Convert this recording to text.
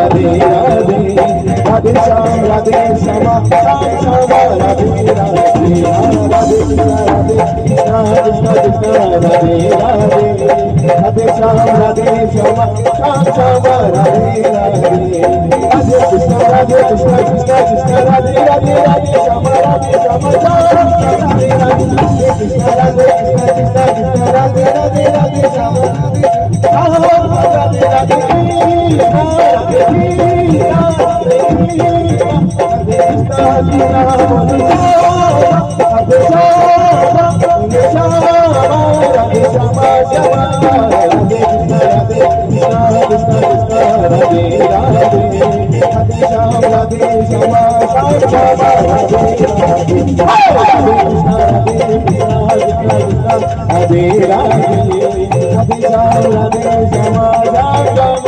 Radhe Radhe Radhe Shyam Shyam Shyam Radhe Radhe Radhe Krishna Krishna Krishna Radhe Radhe Radhe Shyam Shyam Shyam Radhe Radhe Radhe Krishna Krishna Krishna Radhe Radhe Radhe Shyam Shyam Radhe Radhe Krishna Krishna Krishna Radhe Radhe Radhe Shyam Radhe Radhe Radhe Radhe